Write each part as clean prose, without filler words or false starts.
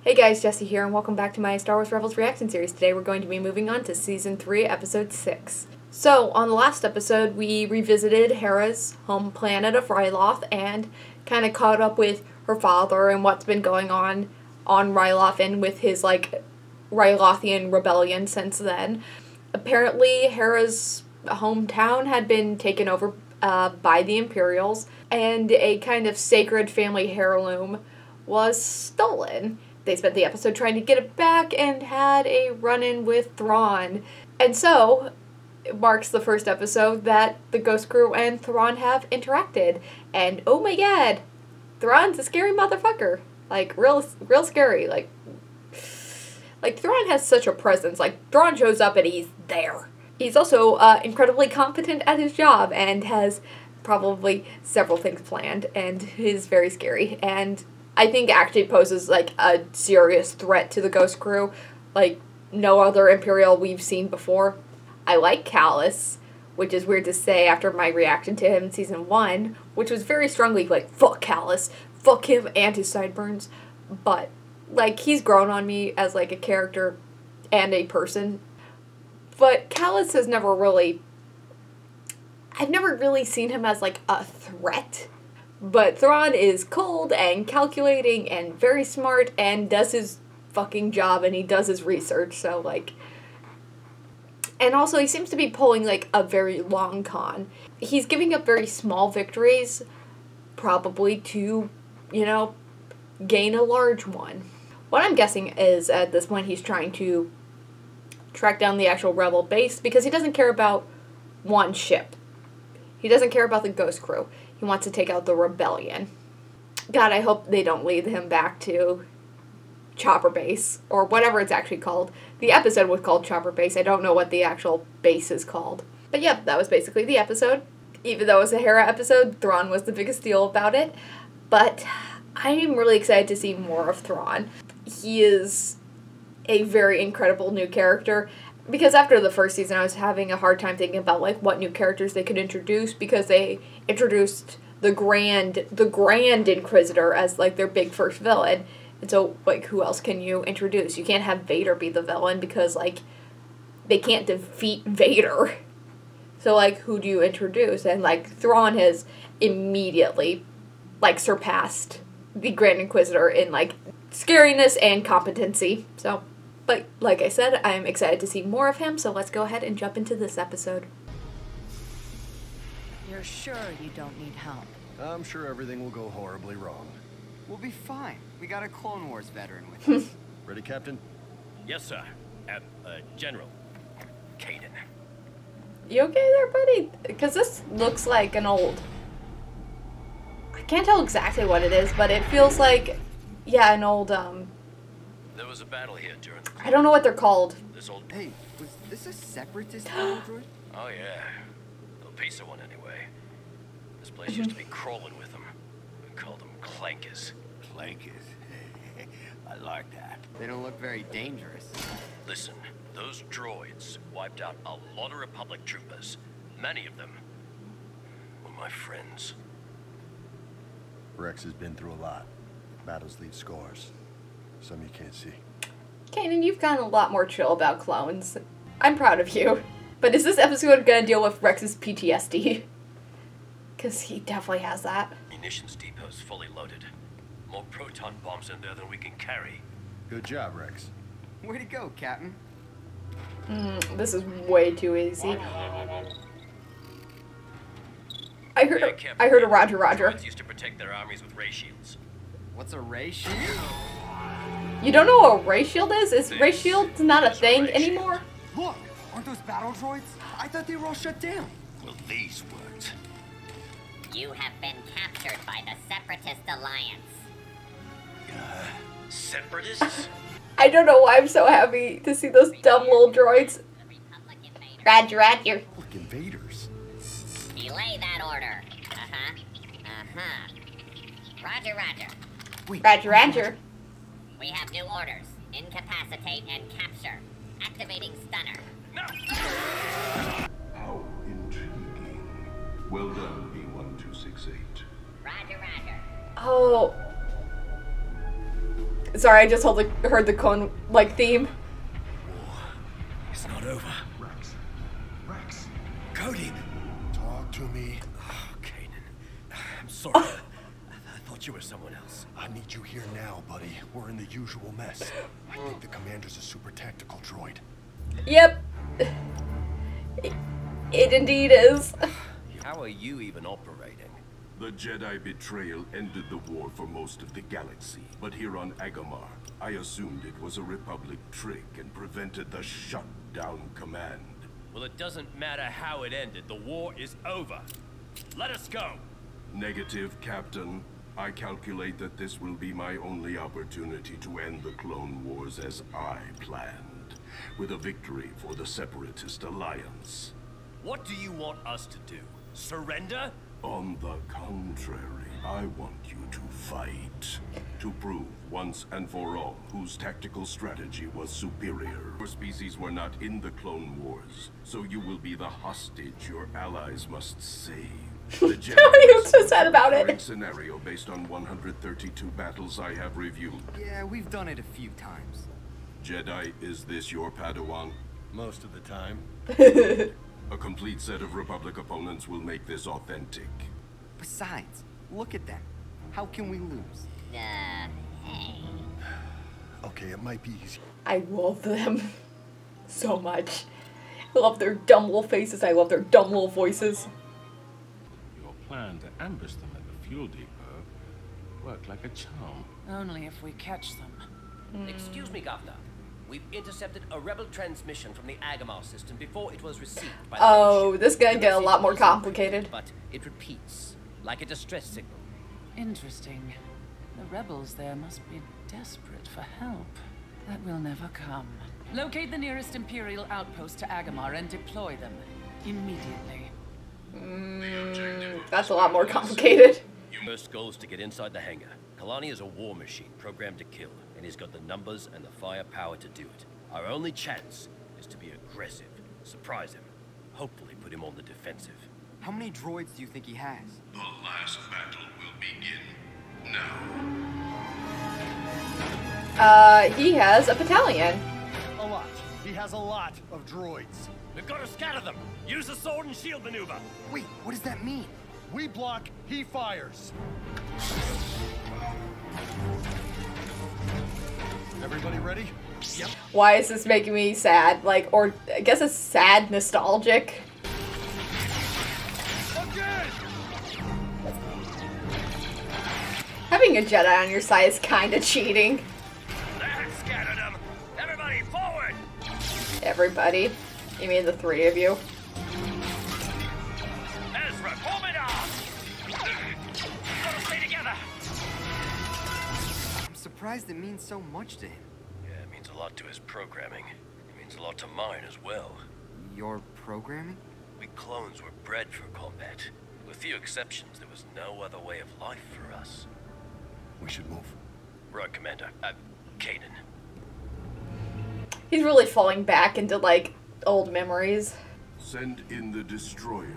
Hey guys, Jesse here, and welcome back to my Star Wars Rebels reaction series. Today we're going to be moving on to Season 3, Episode 6. So, on the last episode, we revisited Hera's home planet of Ryloth and kind of caught up with her father and what's been going on Ryloth and with his, Rylothian rebellion since then. Apparently, Hera's hometown had been taken over by the Imperials, and a kind of sacred family heirloom was stolen. They spent the episode trying to get it back and had a run-in with Thrawn. And so, it marks the first episode that the Ghost Crew and Thrawn have interacted. And oh my god, Thrawn's a scary motherfucker. Like, real scary. Like Thrawn has such a presence. Like, Thrawn shows up and he's there. He's also incredibly competent at his job and has probably several things planned and is very scary. And I think actually poses, like, a serious threat to the Ghost Crew, like no other Imperial we've seen before. I like Kallus, which is weird to say after my reaction to him in Season 1, which was very strongly, like, fuck Kallus, fuck him and his sideburns, but, like, he's grown on me as, like, a character and a person. But Kallus has never really, I've never really seen him as, like, a threat. But Thrawn is cold and calculating and very smart and does his fucking job and he does his research, so, like... And also, he seems to be pulling, like, a very long con. He's giving up very small victories, probably to, you know, gain a large one. What I'm guessing is, at this point, he's trying to track down the actual rebel base, because he doesn't care about one ship. He doesn't care about the Ghost Crew. He wants to take out the rebellion. God, I hope they don't lead him back to Chopper Base, or whatever it's actually called. The episode was called Chopper Base. I don't know what the actual base is called. But yeah, that was basically the episode. Even though it was a Hera episode, Thrawn was the biggest deal about it. But I am really excited to see more of Thrawn. He is a very incredible new character. Because after the first season, I was having a hard time thinking about, like, what new characters they could introduce, because they introduced the Grand Inquisitor as, like, their big first villain. And so, like, who else can you introduce? You can't have Vader be the villain because, like, they can't defeat Vader. So, like, who do you introduce? And, like, Thrawn has immediately, like, surpassed the Grand Inquisitor in, like, scariness and competency. So... But, like I said, I'm excited to see more of him, so let's go ahead and jump into this episode. You're sure you don't need help? I'm sure everything will go horribly wrong. We'll be fine. We got a Clone Wars veteran with us. Ready, Captain? Yes, sir. General Kanan. You okay there, buddy? Because this looks like an old... I can't tell exactly what it is, but it feels like, yeah, an old, There was a battle here during the... I don't know what they're called. This old... Hey, was this a separatist battle droid? Oh, yeah. A piece of one, anyway. This place used to be crawling with them. We called them clankers. Clankers. I like that. They don't look very dangerous. Listen, those droids wiped out a lot of Republic troopers. Many of them were my friends. Rex has been through a lot. Battles leave scars. Some you can't see. Kanan, you've gotten a lot more chill about clones. I'm proud of you. But is this episode gonna deal with Rex's PTSD? Because he definitely has that. Munitions depot's fully loaded. More proton bombs in there than we can carry. Good job, Rex. Way to go, Captain. This is way too easy. I heard a Roger. Droids used to protect their armies with ray shields. What's a ray shield? You don't know what a ray shield is? Is ray shield not a thing anymore? Look, aren't those battle droids? I thought they were all shut down. Well, these worked. You have been captured by the Separatist Alliance. Separatists? I don't know why I'm so happy to see those dumb little droids. The Republic invaders. Roger. Look, invaders. Delay that order. Roger. Wait, Roger. We have new orders. Incapacitate and capture. Activating stunner. No! How intriguing. Well done, B-1268. Roger. Oh. Sorry, I just heard the Clone like theme. It's not over. Rex. Cody! Talk to me. Oh, Kanan. I'm sorry. I thought you were someone else. I need you here now, buddy. We're in the usual mess. I think the commander's a super tactical droid. Yep. It indeed is. How are you even operating? The Jedi betrayal ended the war for most of the galaxy, but here on Agamar, I assumed it was a Republic trick and prevented the shutdown command. Well, it doesn't matter how it ended. The war is over. Let us go. Negative, Captain. I calculate that this will be my only opportunity to end the Clone Wars as I planned, with a victory for the Separatist Alliance. What do you want us to do? Surrender? On the contrary, I want you to fight. To prove once and for all whose tactical strategy was superior. Your species were not in the Clone Wars, so you will be the hostage your allies must save. The He was so sad about it. current scenario based on 132 battles I have reviewed. Yeah, we've done it a few times. Jedi, is this your Padawan? Most of the time. A complete set of Republic opponents will make this authentic. Besides, look at them. How can we lose? Hey. Okay, it might be easy. I love them so much. I love their dumb little faces. I love their dumb little voices. Your plan to ambush them at the fuel depot worked like a charm. Only if we catch them. Excuse me, Governor. We've intercepted a rebel transmission from the Agamar system before it was received by the Oh, ship. this is gonna get a lot more complicated. But it repeats, like a distress signal. Interesting. The rebels there must be desperate for help. That will never come. Locate the nearest Imperial outpost to Agamar and deploy them immediately. That's a lot more complicated. Your first goal is to get inside the hangar. Kalani is a war machine programmed to kill, and he's got the numbers and the firepower to do it. Our only chance is to be aggressive, surprise him, hopefully put him on the defensive. How many droids do you think he has? The last battle will begin now. He has a battalion. A lot. He has a lot of droids. We've got to scatter them! Use the sword and shield maneuver! Wait, what does that mean? We block, he fires. Everybody ready? Yep. Why is this making me sad? Like, or I guess it's sad nostalgic. Again! Having a Jedi on your side is kind of cheating. That scattered them! Everybody forward! Everybody. You mean the three of you? Ezra, pull it off! Gotta stay together! I'm surprised it means so much to him. Yeah, it means a lot to his programming. It means a lot to mine as well. Your programming? We clones were bred for combat. With few exceptions, there was no other way of life for us. We should move. Right, Commander. Kanan. He's really falling back into, like, old memories. Send in the destroyers.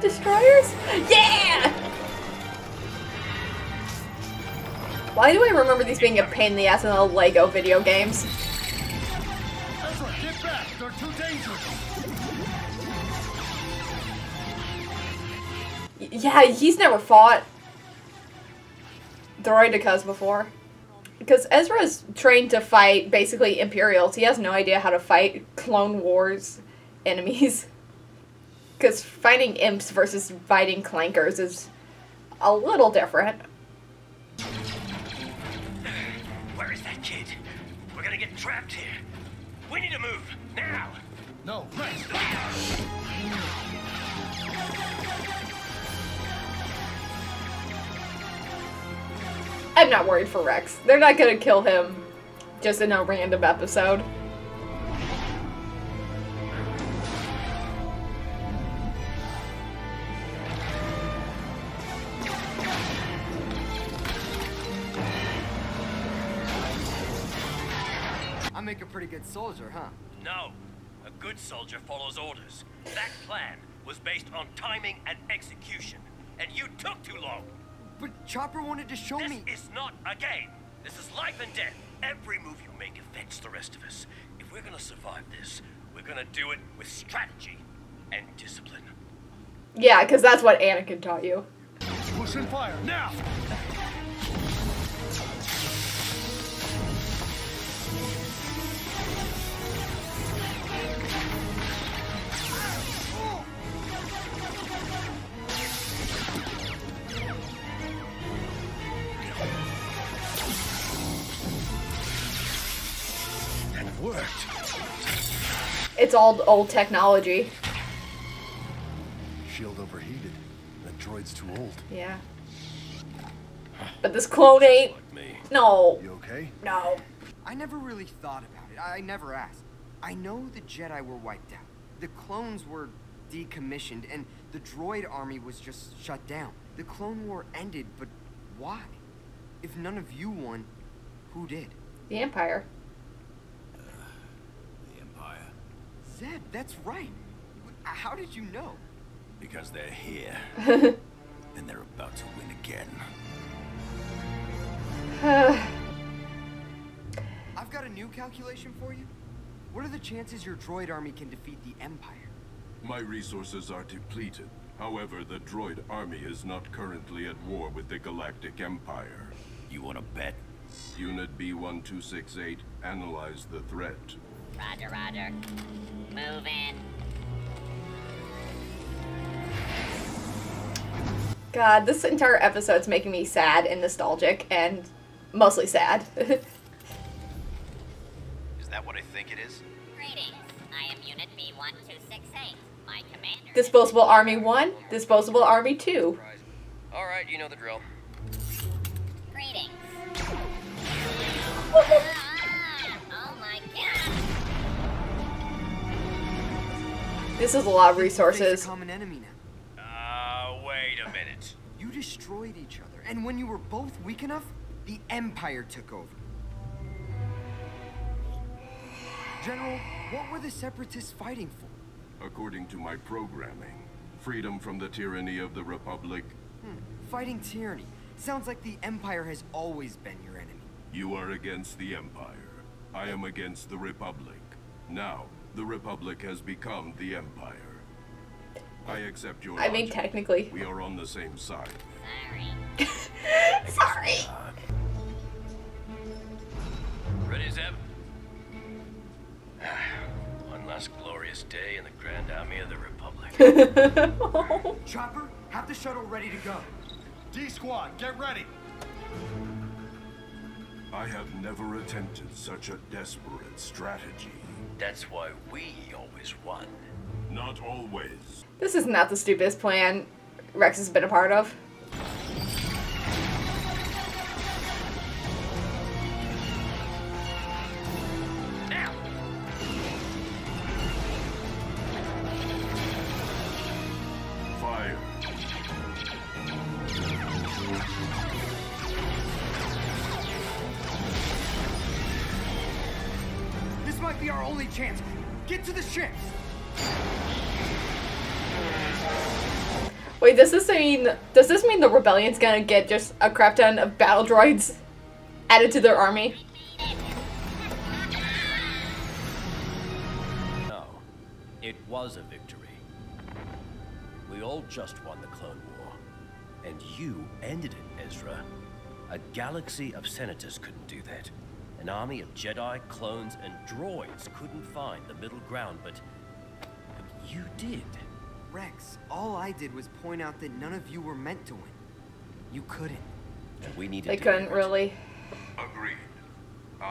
Destroyers? Yeah! Why do I remember these being a pain in the ass in the Lego video games? Ezra, get back! They're too dangerous! Yeah, he's never fought droidicas before. Because Ezra's trained to fight, basically, Imperials. He has no idea how to fight Clone Wars enemies. Because fighting imps versus fighting clankers is a little different. Where is that kid? We're gonna get trapped here. We need to move, now! No, Rex! I'm not worried for Rex. They're not gonna kill him just in a random episode. I make a pretty good soldier, huh? No. A good soldier follows orders. That plan was based on timing and execution. And you took too long. But Chopper wanted to show me. This is not a game. This is life and death. Every move you make affects the rest of us. If we're gonna survive this, we're gonna do it with strategy and discipline. Yeah, because that's what Anakin taught you. Push and fire, now! That worked. It's all old technology. Shield overheated. That droid's too old. Yeah. But this clone ain't. Like me. No. You okay? No. I never really thought about it. I never asked. I know the Jedi were wiped out. The clones were decommissioned, and the droid army was just shut down. The Clone War ended, but why? If none of you won, who did? The Empire. The Empire. Zeb, that's right. How did you know? Because they're here. And they're about to win again. I've got a new calculation for you. What are the chances your droid army can defeat the Empire? My resources are depleted. However, the droid army is not currently at war with the Galactic Empire. You want to bet? Unit B-1268, analyze the threat. Roger, roger. Move in. God, this entire episode's making me sad and nostalgic, and mostly sad. Is that what I think it is? Greetings. I am Unit B-1268. My commander... Disposable Army 1, Disposable Army 2. All right, you know the drill. Greetings. Oh my god. This is a lot of Face resources. a common enemy now. Wait a minute. You destroyed each other, and when you were both weak enough, the Empire took over. General, what were the Separatists fighting for? According to my programming, freedom from the tyranny of the Republic. Fighting tyranny. Sounds like the Empire has always been your enemy. You are against the Empire. I am against the Republic. Now, the Republic has become the Empire. I accept your I mean, logic. technically. We are on the same side. Sorry. Sorry. Ready, Zeb? One last glorious day in the Grand Army of the Republic. Chopper, have the shuttle ready to go. D-Squad, get ready! I have never attempted such a desperate strategy. That's why we always won. Not always. This is not the stupidest plan Rex has been a part of. Now! Fire. This might be our only chance. Get to the ships. Wait, does this mean the rebellion's gonna get just a crap ton of battle droids added to their army? No, it was a victory. We all just won the Clone War. And you ended it, Ezra. A galaxy of senators couldn't do that. An army of Jedi, clones, and droids couldn't find the middle ground, but you did. Rex, all I did was point out that none of you were meant to win. You couldn't. And we needed They to couldn't do it. really. Agreed.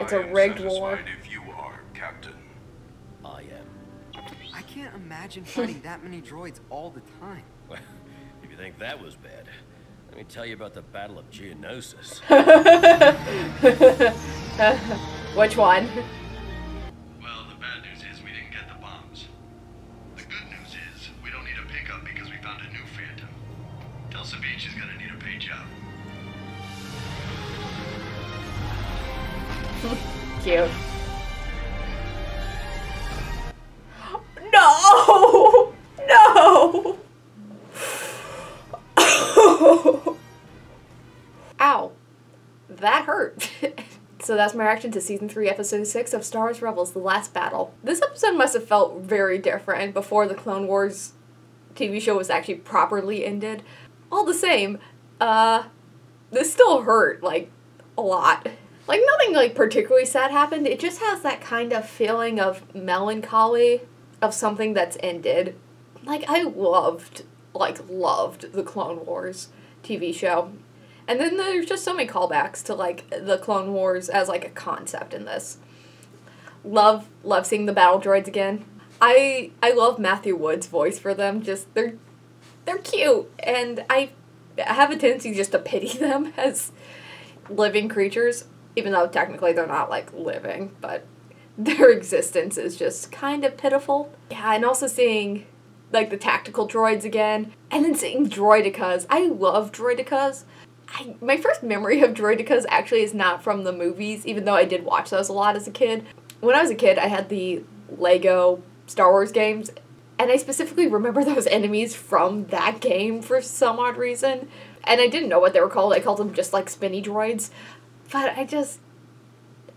It's I a am rigged satisfied war. if you are, Captain. I am. I can't imagine fighting that many droids all the time. Well, if you think that was bad, let me tell you about the Battle of Geonosis. Which one? Well, the bad news is we didn't get the bombs. The good news is we don't need a pickup because we found a new Phantom. Tell Sabine she's gonna need a paint job. Cute. No! No! So that's my reaction to Season 3, Episode 6 of Star Wars Rebels, The Last Battle. This episode must have felt very different before the Clone Wars TV show was actually properly ended. All the same, this still hurt, like, a lot. Like, nothing, like, particularly sad happened. It just has that kind of feeling of melancholy of something that's ended. Like, I loved the Clone Wars TV show. And then there's just so many callbacks to, like, the Clone Wars as, like, a concept in this. Love seeing the battle droids again. I love Matthew Wood's voice for them. Just, they're cute. And I have a tendency just to pity them as living creatures. Even though technically they're not, like, living, but their existence is just kind of pitiful. Yeah, and also seeing, like, the tactical droids again, and then seeing droidicas. I love droidicas. My first memory of droidicas actually is not from the movies, even though I did watch those a lot as a kid. When I was a kid, I had the Lego Star Wars games, and I specifically remember those enemies from that game for some odd reason. And I didn't know what they were called. I called them just, like, spinny droids. But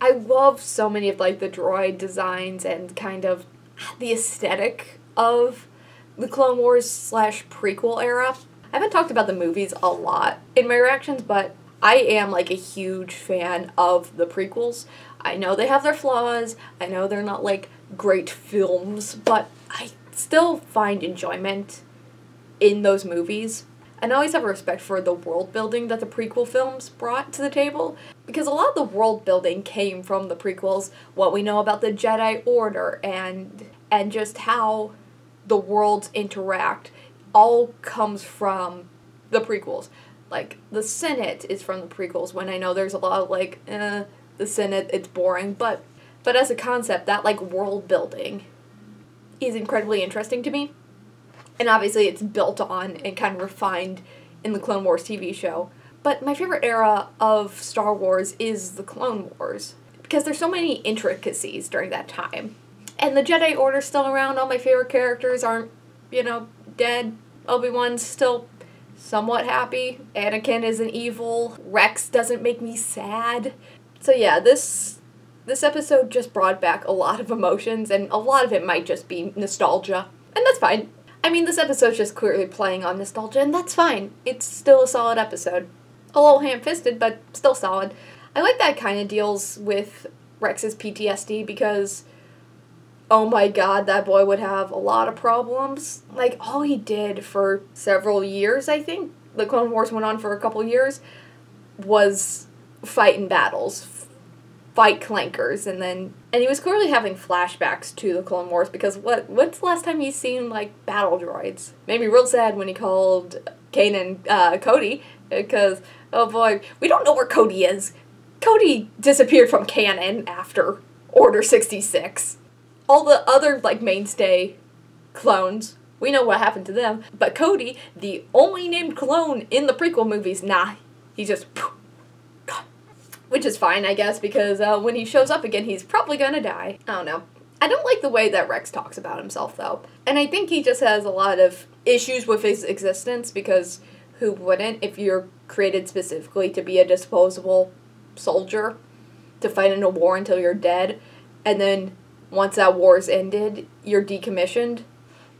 I love so many of, like, the droid designs and kind of the aesthetic of the Clone Wars / prequel era. I haven't talked about the movies a lot in my reactions, but I am, like, a huge fan of the prequels. I know they have their flaws. I know they're not, like, great films, but I still find enjoyment in those movies. And I always have a respect for the world building that the prequel films brought to the table, because a lot of the world building came from the prequels, what we know about the Jedi Order, and just how the worlds interact, all comes from the prequels. Like, the Senate is from the prequels, when I know there's a lot of, like, the Senate, it's boring, but as a concept, that, like, world building is incredibly interesting to me. And obviously it's built on and kind of refined in the Clone Wars TV show. But my favorite era of Star Wars is the Clone Wars, because there's so many intricacies during that time. And the Jedi Order's still around. All my favorite characters aren't, dead. Obi-Wan's still somewhat happy. Anakin isn't evil. Rex doesn't make me sad. So yeah, this episode just brought back a lot of emotions, and a lot of it might just be nostalgia. And that's fine. I mean, this episode's just clearly playing on nostalgia, and that's fine. It's still a solid episode. A little ham-fisted, but still solid. I like that it kind of deals with Rex's PTSD, because, oh my god, that boy would have a lot of problems. Like, all he did for several years, I think, the Clone Wars went on for a couple years, was fight in battles, fight clankers, and he was clearly having flashbacks to the Clone Wars, because what's the last time he's seen, like, battle droids? Made me real sad when he called Kanan Cody, because, oh boy, we don't know where Cody is. Cody disappeared from canon after Order 66. All the other, like, mainstay clones, we know what happened to them, but Cody, the only named clone in the prequel movies, nah, he's just gone. Which is fine, I guess, because when he shows up again, he's probably gonna die. I don't know. I don't like the way that Rex talks about himself, though. And I think he just has a lot of issues with his existence, because who wouldn't if you're created specifically to be a disposable soldier, to fight in a war until you're dead, and then once that war's ended, you're decommissioned.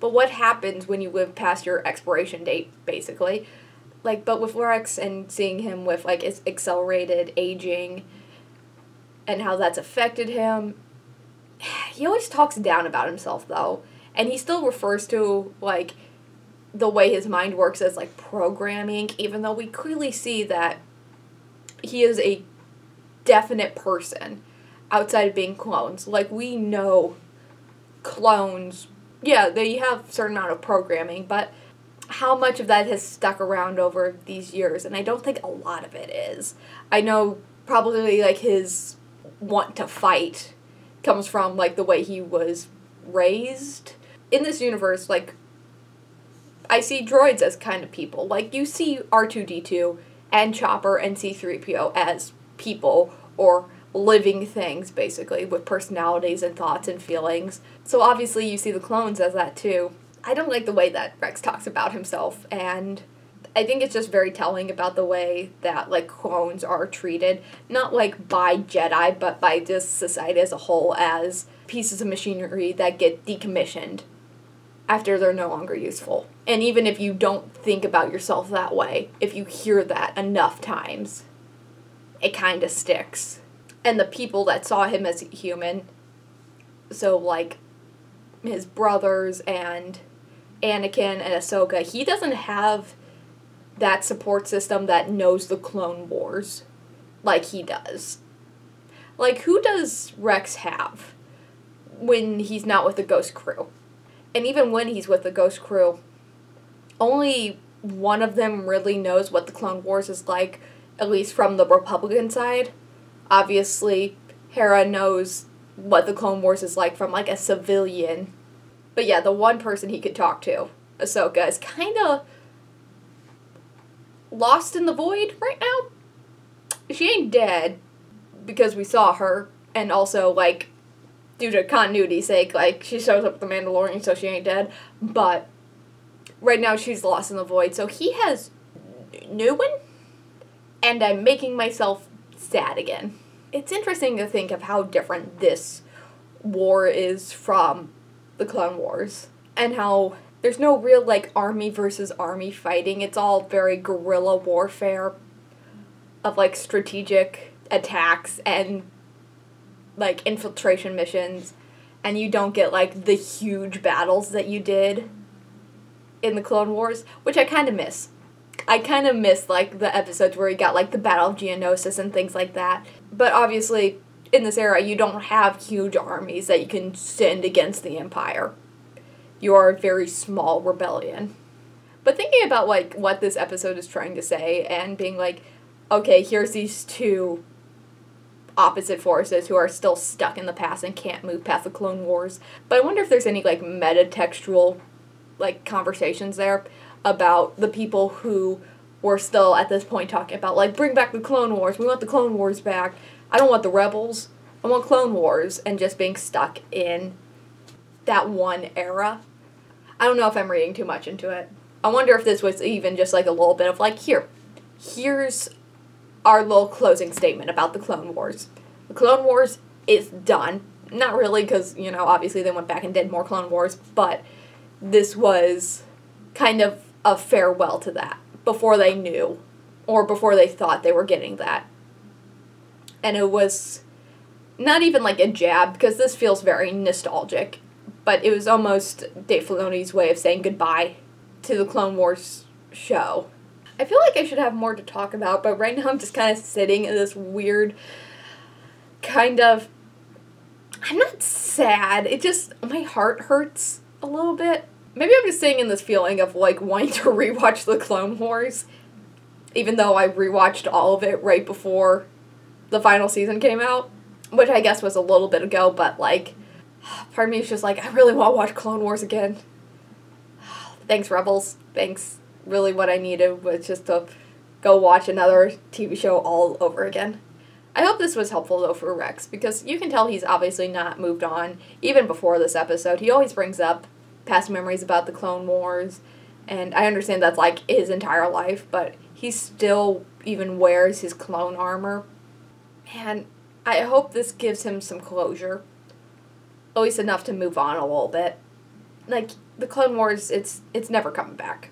But what happens when you live past your expiration date, basically? Like, but with Rex and seeing him with, like, his accelerated aging and how that's affected him, he always talks down about himself, though. And he still refers to, like, the way his mind works as, like, programming, even though we clearly see that he is a definite person outside of being clones. Like, we know clones, yeah, they have a certain amount of programming, but how much of that has stuck around over these years? And I don't think a lot of it is. I know probably, like, his want to fight comes from, like, the way he was raised. In this universe, like, I see droids as kind of people. Like, you see R2-D2 and Chopper and C-3PO as people, or living things, basically, with personalities and thoughts and feelings. So obviously you see the clones as that, too. I don't like the way that Rex talks about himself, and I think it's just very telling about the way that, like, clones are treated, not, like, by Jedi, but by just society as a whole as pieces of machinery that get decommissioned after they're no longer useful. And even if you don't think about yourself that way, if you hear that enough times, it kind of sticks. And the people that saw him as human, so, like, his brothers and Anakin and Ahsoka, he doesn't have that support system that knows the Clone Wars like he does. Like, who does Rex have when he's not with the Ghost Crew? And even when he's with the Ghost Crew, only one of them really knows what the Clone Wars is like, at least from the Republican side. Obviously, Hera knows what the Clone Wars is like from, like, a civilian. But yeah, the one person he could talk to, Ahsoka, is kind of lost in the void right now. She ain't dead, because we saw her, and also, like, due to continuity's sake, like, she shows up with the Mandalorian, so she ain't dead, but right now she's lost in the void, so he has no one, and I'm making myself sad again. It's interesting to think of how different this war is from the Clone Wars, and how there's no real, like, army versus army fighting. It's all very guerrilla warfare of, like, strategic attacks and, like, infiltration missions, and you don't get, like, the huge battles that you did in the Clone Wars, which I kind of miss. I kind of miss, like, the episodes where you got, like, the Battle of Geonosis and things like that. But obviously, in this era, you don't have huge armies that you can send against the Empire. You are a very small rebellion. But thinking about, like, what this episode is trying to say, and being like, okay, here's these two opposite forces who are still stuck in the past and can't move past the Clone Wars. But I wonder if there's any, like, meta-textual, like, conversations there about the people who were still at this point talking about, like, bring back the Clone Wars, we want the Clone Wars back, I don't want the Rebels, I want Clone Wars, and just being stuck in that one era. I don't know if I'm reading too much into it. I wonder if this was even just, like, a little bit of, like, here's our little closing statement about the Clone Wars. The Clone Wars is done. Not really, because, you know, obviously they went back and did more Clone Wars, but this was kind of a farewell to that, before they knew, or before they thought they were getting that. And it was not even like a jab, because this feels very nostalgic, but it was almost Dave Filoni's way of saying goodbye to the Clone Wars show. I feel like I should have more to talk about, but right now I'm just kind of sitting in this weird kind of, I'm not sad, it just, my heart hurts a little bit. Maybe I'm just sitting in this feeling of, like, wanting to rewatch the Clone Wars, even though I rewatched all of it right before the final season came out, which I guess was a little bit ago, but, like, part of me is just like, I really want to watch Clone Wars again. Thanks, Rebels. Thanks. Really what I needed was just to go watch another TV show all over again. I hope this was helpful, though, for Rex, because you can tell he's obviously not moved on. Even before this episode, he always brings up past memories about the Clone Wars, and I understand that's, like, his entire life, but he still even wears his clone armor. And I hope this gives him some closure. At least enough to move on a little bit. Like, the Clone Wars, it's never coming back.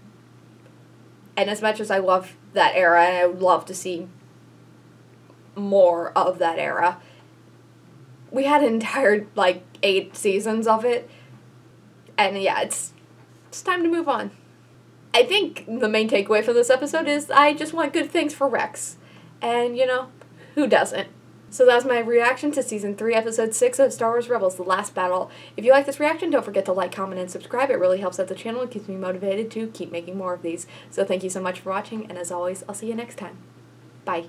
And as much as I love that era, and I would love to see more of that era, we had an entire, like, 8 seasons of it. And yeah, it's time to move on. I think the main takeaway from this episode is I just want good things for Rex. And, you know, who doesn't? So that was my reaction to Season 3, Episode 6 of Star Wars Rebels, The Last Battle. If you like this reaction, don't forget to like, comment, and subscribe. It really helps out the channel and keeps me motivated to keep making more of these. So thank you so much for watching, and as always, I'll see you next time. Bye.